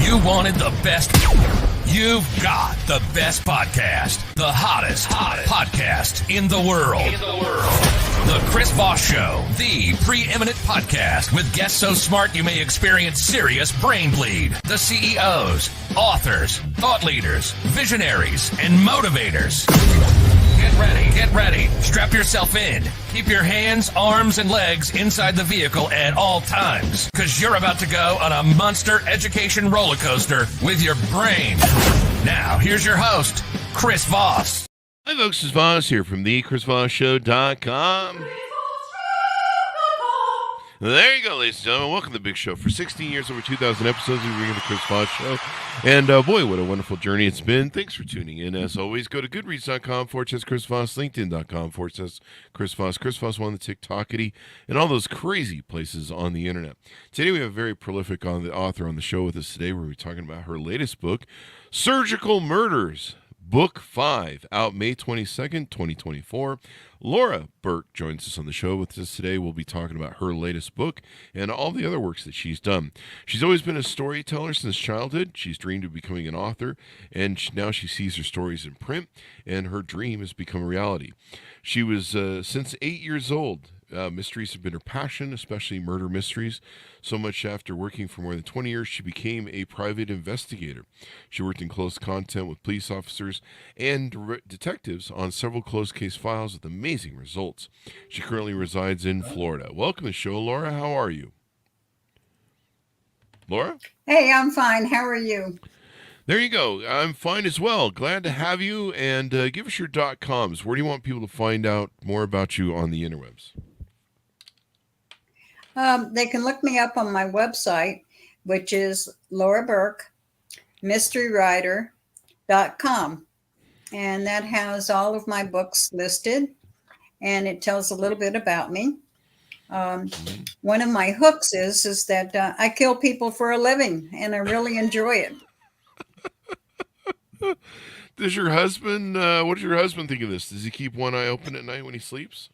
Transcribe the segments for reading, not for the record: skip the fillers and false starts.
You wanted the best. You've got the best podcast. The hottest podcast in the world. The Chris Voss Show, the preeminent podcast with guests so smart you may experience serious brain bleed. The CEOs, authors, thought leaders, visionaries, and motivators. Get ready. Strap yourself in. Keep your hands, arms, and legs inside the vehicle at all times, because you're about to go on a monster education roller coaster with your brain. Now, here's your host, Chris Voss. Hi, folks. It's Voss here from thechrisvossshow.com. There you go, ladies and gentlemen. Welcome to the big show. For 16 years, over 2,000 episodes, we bring you the Chris Voss Show. And boy, what a wonderful journey it's been. Thanks for tuning in. As always, go to goodreads.com/Chris Voss, LinkedIn.com/Chris Voss, Chris Voss on the TikTokity, and all those crazy places on the internet. Today, we have a very prolific author on the show with us today. We're talking about her latest book, Surgical Murders. Book 5, out May 22nd, 2024. Laura Burke joins us on the show with us today. We'll be talking about her latest book and all the other works that she's done. She's always been a storyteller since childhood. She's dreamed of becoming an author, and now she sees her stories in print, and her dream has become a reality. She was, since 8 years old, mysteries have been her passion, especially murder mysteries. So much after working for more than 20 years, she became a private investigator. She worked in close contact with police officers and detectives on several closed case files with amazing results. She currently resides in Florida. Welcome to the show, Laura. How are you? Laura? Hey, I'm fine. How are you? There you go. I'm fine as well. Glad to have you. And give us your .coms. Where do you want people to find out more about you on the interwebs? They can look me up on my website, which is Laura Burke, mysterywriter.com. And that has all of my books listed, and it tells a little bit about me. One of my hooks is that I kill people for a living, and I really enjoy it. Does your husband, what does your husband think of this? Does he keep one eye open at night when he sleeps?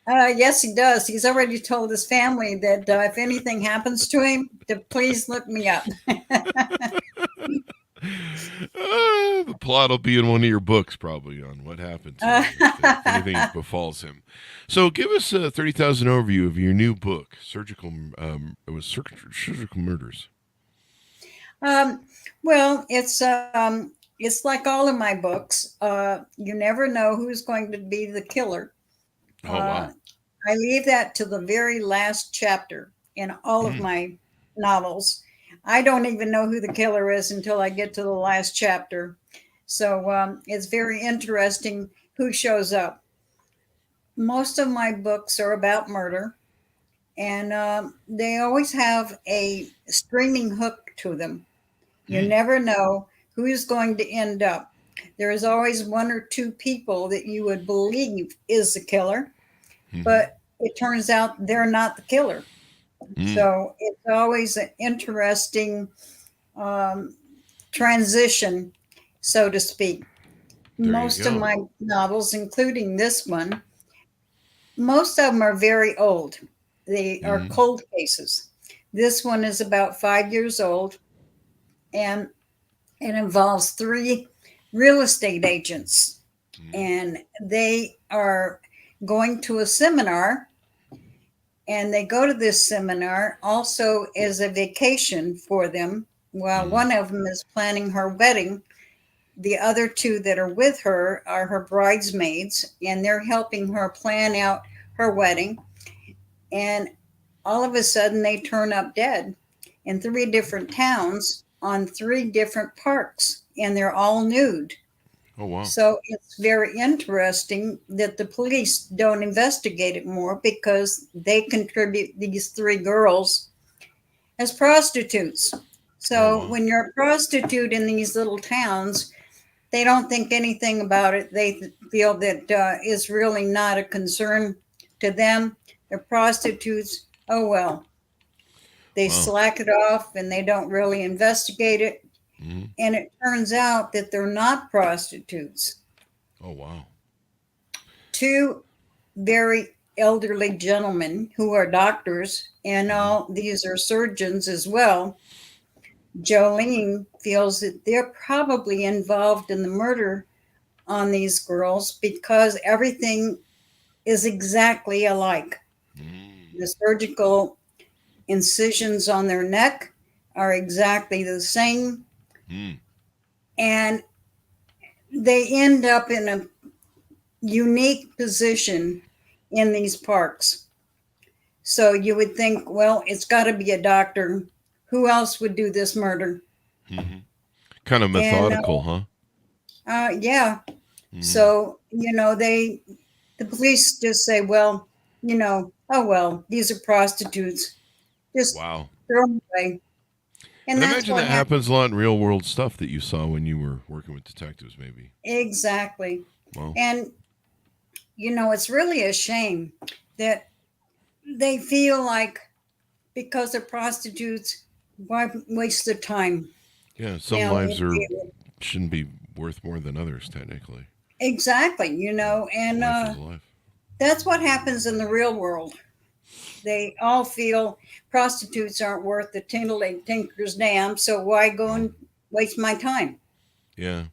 Yes, he does. He's already told his family that if anything happens to him, to please look me up. The plot will be in one of your books, probably, on what happened to him, if anything befalls him. So give us a 30,000 overview of your new book, Surgical Murders. Well, it's like all of my books. You never know who's going to be the killer. Oh, wow. I leave that to the very last chapter in all of my novels. I don't even know who the killer is until I get to the last chapter. So it's very interesting who shows up. Most of my books are about murder, and they always have a streaming hook to them. You never know who's going to end up. There is always one or two people that you would believe is the killer, but it turns out they're not the killer. So it's always an interesting transition, so to speak. Most of my novels, including this one, most of them are very old. They are cold cases. This one is about 5 years old, and it involves 3 real estate agents, and they are going to a seminar, and they go to this seminar also as a vacation for them, while one of them is planning her wedding. The other 2 that are with her are her bridesmaids, and they're helping her plan out her wedding. And all of a sudden they turn up dead in 3 different towns on 3 different parks, and they're all nude. Oh, wow. So it's very interesting that the police don't investigate it more, because they contribute these 3 girls as prostitutes. So when you're a prostitute in these little towns, they don't think anything about it. They feel that is really not a concern to them. They're prostitutes. Oh, well. They slack it off, and they don't really investigate it. And it turns out that they're not prostitutes. Oh, wow. 2 very elderly gentlemen who are doctors, and all these are surgeons as well. Jolene feels that they're probably involved in the murder on these girls because everything is exactly alike. The surgical incisions on their neck are exactly the same. And they end up in a unique position in these parks. So you would think, well, it's got to be a doctor. Who else would do this murder? Kind of methodical, huh? Yeah. So, the police just say, well, oh, well, these are prostitutes. Just Wow. throw them away. And I imagine that happens a lot in real world stuff that you saw when you were working with detectives, maybe. Exactly. Wow. And, it's really a shame that they feel like because they're prostitutes, why waste their time? Yeah, some lives shouldn't be worth more than others, technically. Exactly, and life is life. That's what happens in the real world. They all feel prostitutes aren't worth the tinker's damn, so why go and waste my time? Yeah.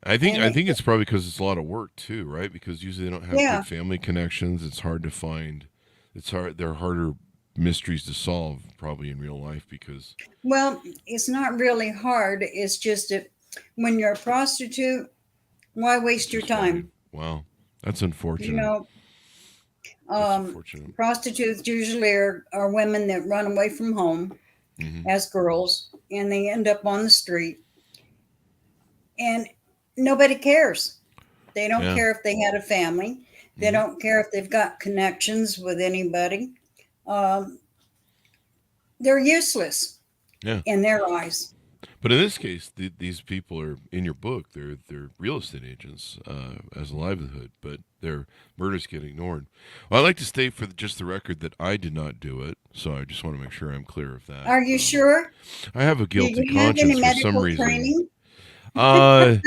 I think it's probably because it's a lot of work too, right? Because usually they don't have good family connections. It's hard to find. They're harder mysteries to solve probably in real life because. Well, it's not really hard. It's just that when you're a prostitute, why waste your time? Wow, that's unfortunate. Prostitutes usually are women that run away from home as girls, and they end up on the street. And nobody cares. They don't care if they had a family. They don't care if they've got connections with anybody. They're useless in their eyes. But in this case, these people are in your book. They're real estate agents as a livelihood, but their murders get ignored. Well, I'd like to state for just the record that I did not do it, so I just want to make sure I'm clear of that. Are you sure? I have a guilty conscience for some reason. Training? I'm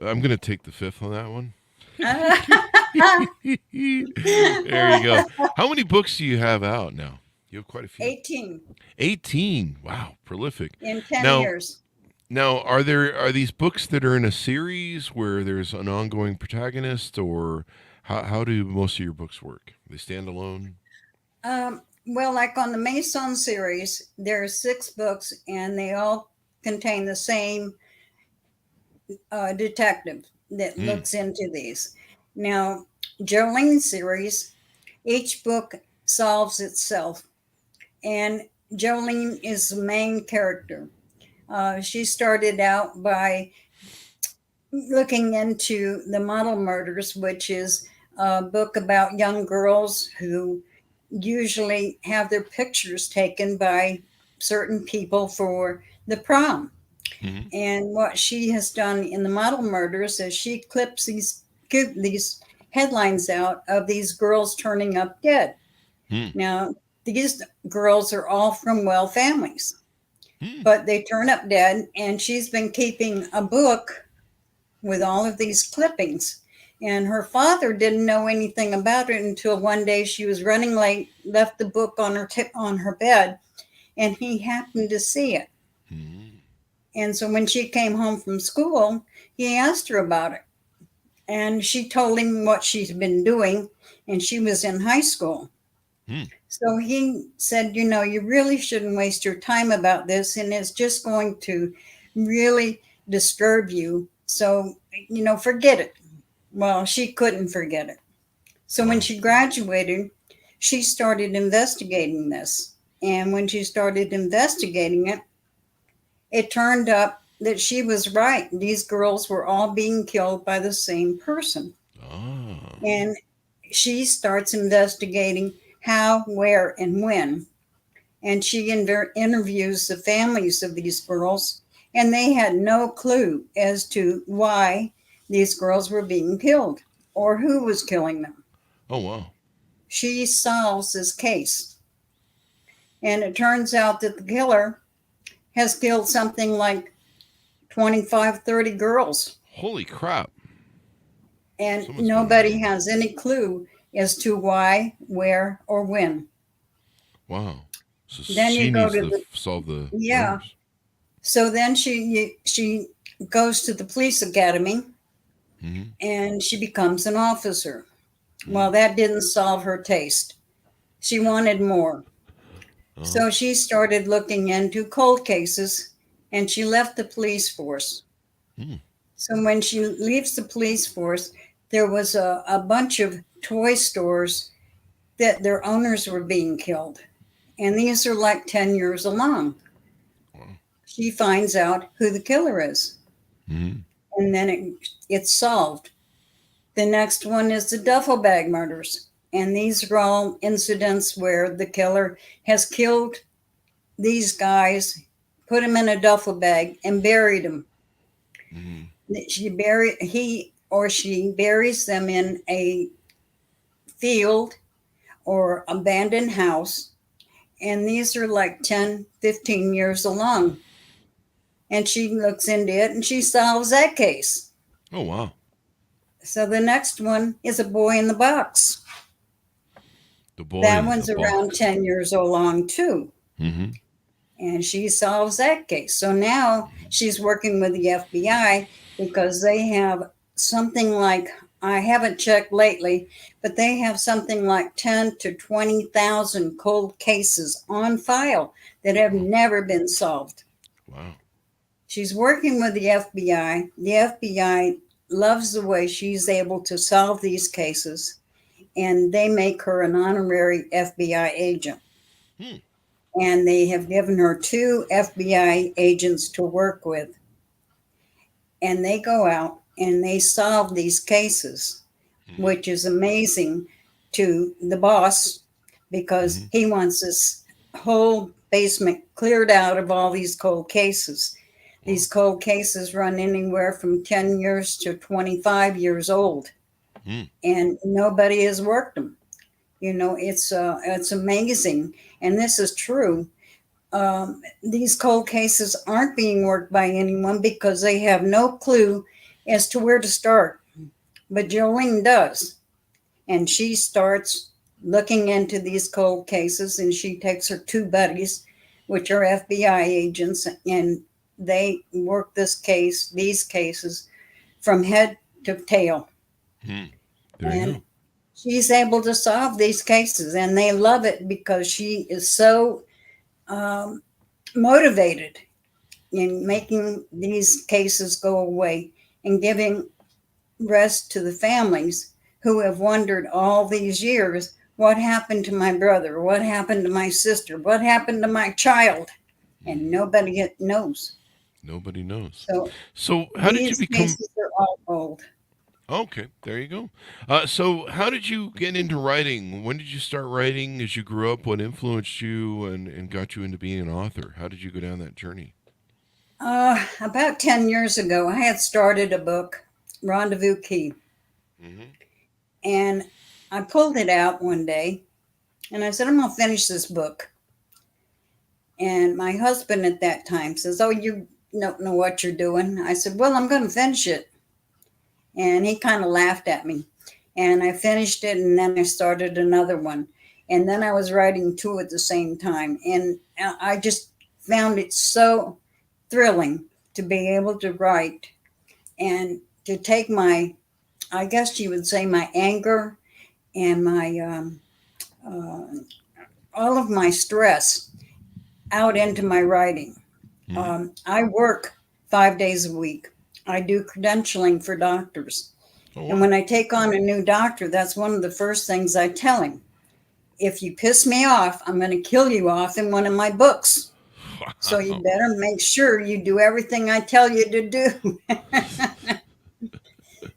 going to take the fifth on that one. There you go. How many books do you have out now? You have quite a few. 18. 18. Wow, prolific. In 10 years. Now, are these books that are in a series where there's an ongoing protagonist, or how do most of your books work? They stand alone? Well, like on the Mason series, there are 6 books, and they all contain the same detective that looks into these. Now, Jolene series, each book solves itself, and Jolene is the main character. She started out by looking into the model murders, which is a book about young girls who usually have their pictures taken by certain people for the prom. And what she has done in the model murders is she clips these headlines out of these girls turning up dead. Now, these girls are all from well families, but they turn up dead, and she's been keeping a book with all of these clippings. And her father didn't know anything about it until one day she was running late, left the book on her bed, and he happened to see it. And so when she came home from school, he asked her about it. And she told him what she'd been doing, and she was in high school. So he said, you really shouldn't waste your time about this, and it's just going to really disturb you. So, forget it. Well, she couldn't forget it. So when she graduated, she started investigating this. And when she started investigating it, it turned up that she was right. These girls were all being killed by the same person. And she starts investigating how, where, and when. And she interviews the families of these girls, and they had no clue as to why these girls were being killed or who was killing them. Oh, wow. She solves this case. And it turns out that the killer has killed something like 25, 30 girls. Holy crap. And nobody has any clue as to why, where, or when. Wow. So Then she you go needs to to the solve the yeah. murders. So then she goes to the police academy Mm-hmm. and she becomes an officer. Mm-hmm. Well, that didn't solve her taste. She wanted more. Uh-huh. So she started looking into cold cases and she left the police force. Mm. So when she leaves the police force, there was a bunch of toy stores that their owners were being killed. And these are like 10 years along. Wow. She finds out who the killer is. Mm-hmm. And then it's solved. The next one is the duffel bag murders. And these are all incidents where the killer has killed these guys, put them in a duffel bag, and buried them. Mm-hmm. He or she buries them in a field or abandoned house. And these are like 10, 15 years along. And she looks into it and she solves that case. Oh, wow. So the next one is a boy in the box. The boy That in the one's around box. 10 years along too. Mm-hmm. And she solves that case. So now she's working with the FBI because they have something like, I haven't checked lately, but they have something like 10 to 20,000 cold cases on file that have never been solved. Wow. She's working with the FBI. The FBI loves the way she's able to solve these cases, and they make her an honorary FBI agent. Hmm. And they have given her 2 FBI agents to work with. And they go out and they solve these cases, Mm-hmm. which is amazing to the boss because Mm-hmm. he wants this whole basement cleared out of all these cold cases. Wow. These cold cases run anywhere from 10 years to 25 years old, Mm. and nobody has worked them. It's amazing, and this is true. These cold cases aren't being worked by anyone because they have no clue as to where to start. But Jolene does, and she starts looking into these cold cases, and she takes her 2 buddies, which are FBI agents, and they work these cases from head to tail. Mm. There you And go. she's able to solve these cases, and they love it because she is so motivated in making these cases go away and giving rest to the families who have wondered all these years, what happened to my brother? What happened to my sister? What happened to my child? And Mm. nobody knows. Nobody knows. So So, how did you these become? cases are all old. Okay, there you go. So, how did you get into writing? When did you start writing as you grew up? What influenced you and got you into being an author? How did you go down that journey? About 10 years ago, I had started a book, Rendezvous Key, Mm-hmm. and I pulled it out one day and I said, I'm going to finish this book. And my husband at that time says, oh, you don't know what you're doing. I said, well, I'm going to finish it. And he kind of laughed at me. And I finished it, and then I started another one. And then I was writing 2 at the same time. And I just found it so thrilling to be able to write and to take I guess you would say, my anger and my all of my stress out into my writing. Mm-hmm. I work 5 days a week. I do credentialing for doctors. Oh, And wow. when I take on a new doctor, that's one of the first things I tell him. If you piss me off, I'm going to kill you off in one of my books. So you Wow. better make sure you do everything I tell you to do.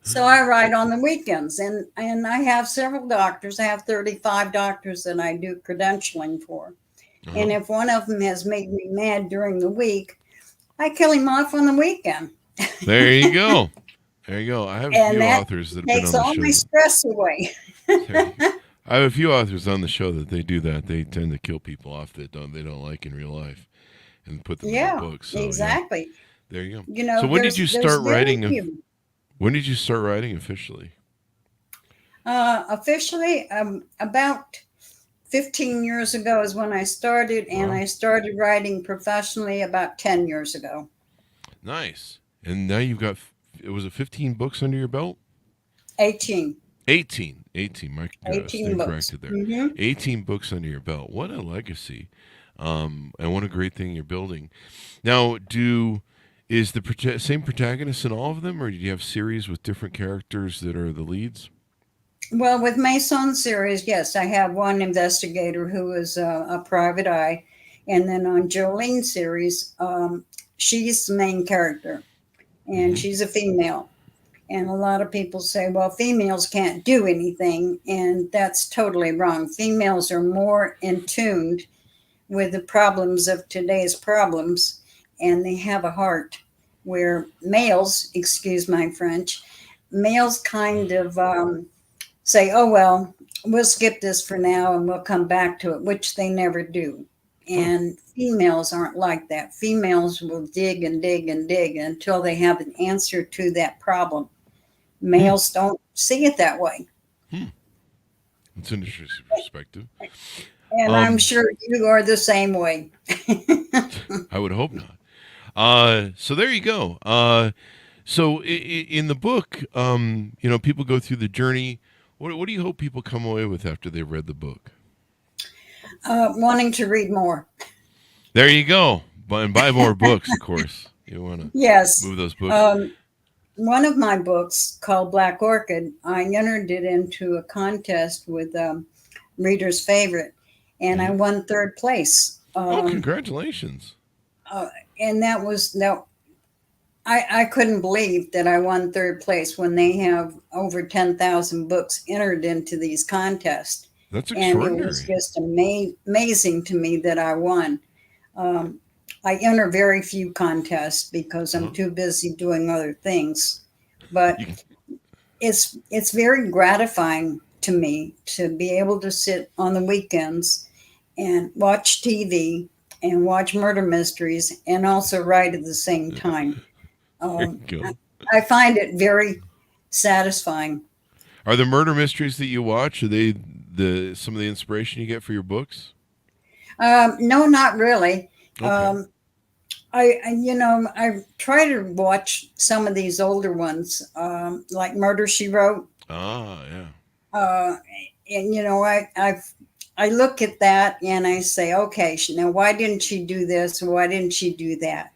So I write on the weekends, and I have several doctors. I have 35 doctors that I do credentialing for. Uh-huh. And if one of them has made me mad during the week, I kill him off on the weekend. There you go. There you go. I have a And few that authors that have been takes on the all show. my stress away. There you go. I have a few authors on the show that they do that. They tend to kill people off that they don't like in real life and put them in their Yeah, books. So yeah, exactly. there you go. You So know, when did you there's start very writing? few. When did you start writing officially? Officially, about 15 years ago is when I started, and I started writing professionally about 10 years ago. Nice. And now you've got, it was 15 books under your belt? 18. 18. My 18 stand books. corrected there. Mm-hmm. 18 books under your belt. What a legacy. And what a great thing you're building. Now, is the same protagonist in all of them, or do you have series with different characters that are the leads? Well, with Mason series, yes, I have one investigator who is a private eye. And then on Jolene series, she's the main character, and she's a female. And a lot of people say, well, females can't do anything. And that's totally wrong. Females are more in tune with the problems of today's problems, and they have a heart, where males, excuse my French, males kind of say, oh, well, we'll skip this for now and we'll come back to it, which they never do. And females aren't like that. Females will dig and dig and dig until they have an answer to that problem. Males don't see it that way. That's an interesting perspective. And I'm sure you are the same way. I would hope not. So there you go. So in the book, people go through the journey. What do you hope people come away with after they've read the book? Wanting to read more. There you go. And buy more books, of course. You want to move those books. One of my books called Black Orchid, I entered it into a contest with Reader's Favorite, and I won third place. Congratulations. And that was, I couldn't believe that I won third place when they have over 10,000 books entered into these contests. That's extraordinary. And it was just amazing to me that I won. I enter very few contests because I'm too busy doing other things. But it's very gratifying to me to be able to sit on the weekends and watch TV and watch murder mysteries and also write at the same time. I find it very satisfying. Are the murder mysteries that you watch, are they some of the inspiration you get for your books? No, not really. Okay. I try to watch some of these older ones, like Murder, She Wrote. Ah, yeah. And I look at that and I say, okay, now why didn't she do this? Why didn't she do that?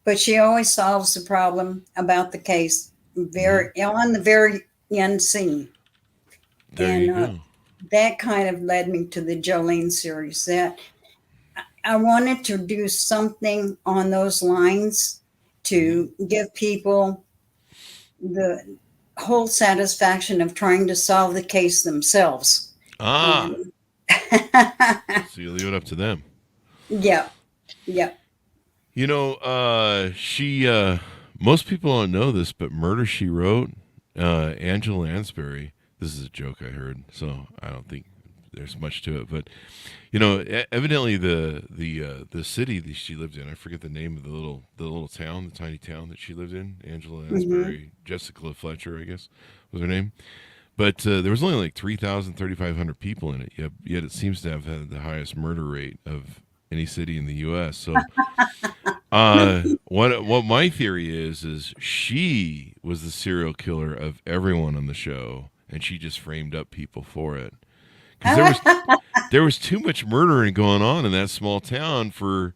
But she always solves the problem about the case on the very end scene. There you go. That kind of led me to the Jolene series. That I wanted to do something on those lines to give people the whole satisfaction of trying to solve the case themselves. So you leave it up to them. Yeah. Most people don't know this, but Murder, She Wrote, Angela Lansbury, this is a joke I heard, so I don't think there's much to it, but evidently the city that she lived in, I forget the name of the little town, the tiny town that she lived in, Angela Lansbury, Jessica Fletcher, I guess was her name. But there was only like 3,500 people in it, yet it seems to have had the highest murder rate of any city in the U.S. So what my theory is she was the serial killer of everyone on the show, and she just framed up people for it. Because there was too much murdering going on in that small town for,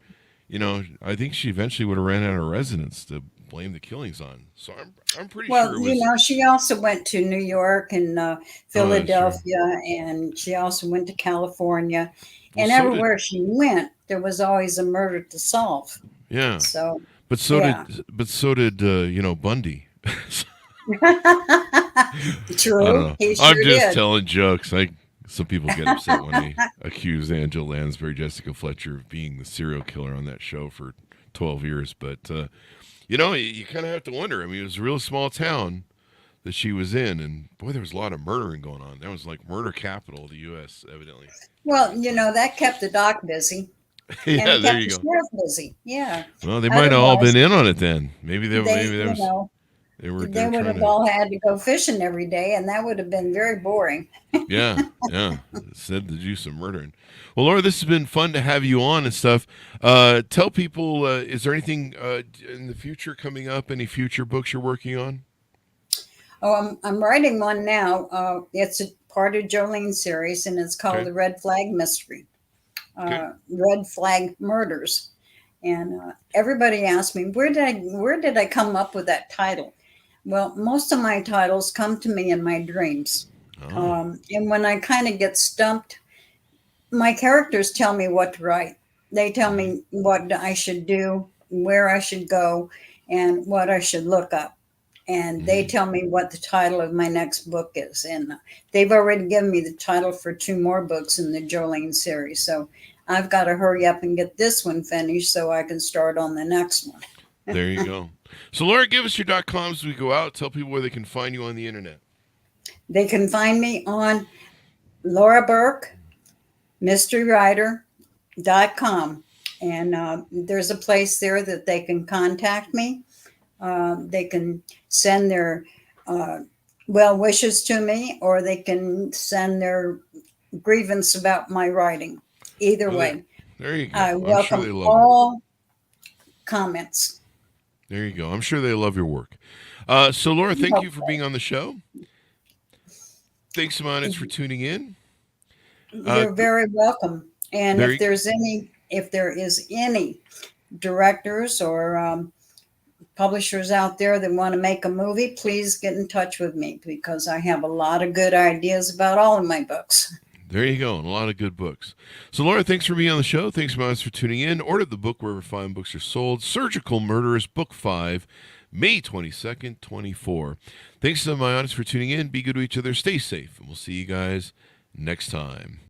I think she eventually would have ran out of residents to blame the killings on. So I'm pretty sure it was... she also went to New York and Philadelphia, and she also went to California. And everywhere she went, there was always a murder to solve. Yeah. So, but so did Bundy. True. I don't know. He sure I'm just did. telling jokes. Some people get upset when they accuse Angela Lansbury, Jessica Fletcher of being the serial killer on that show for 12 years. But, you kind of have to wonder. I mean, it was a real small town that she was in. And, boy, there was a lot of murdering going on. That was like murder capital of the U.S., evidently. Well, that kept the doc busy. Yeah, and there you go. The sheriff busy. Yeah. Well, they might have all been in on it then. Maybe there was... They were They would trying have to. all had to go fishing every day, and that would have been very boring. Yeah, yeah. Said to do some murdering. Well, Laura, this has been fun to have you on and stuff. Tell people, is there anything in the future coming up? Any future books you're working on? Oh, I'm writing one now. It's a part of Jolene's series, and it's called Okay. The Red Flag Mystery, Okay. Red Flag Murders. And everybody asked me, where did I come up with that title? Well, most of my titles come to me in my dreams. Oh. And when I kind of get stumped, my characters tell me what to write. They tell me what I should do, where I should go, and what I should look up. And they tell me what the title of my next book is. And they've already given me the title for 2 more books in the Jolene series. So I've got to hurry up and get this one finished so I can start on the next one. There you go. So, Laura, give us your .coms as we go out. Tell people where they can find you on the internet. They can find me on Laura Burke, mysterywriter.com. And there's a place there that they can contact me. They can send their well wishes to me, or they can send their grievance about my writing. Either way, There you go. I I'm sure welcome they love all comments. There you go. I'm sure they love your work. So, Laura, thank you for being on the show. Thanks, Simonis, for tuning in. You're very welcome. And there if there is any directors or publishers out there that want to make a movie, please get in touch with me, because I have a lot of good ideas about all of my books. There you go, and a lot of good books. So, Laura, thanks for being on the show. Thanks, Miles, for tuning in. Order the book wherever fine books are sold. Surgical Murderers, Book 5, May 22nd, 24. Thanks to my audience for tuning in. Be good to each other. Stay safe, and we'll see you guys next time.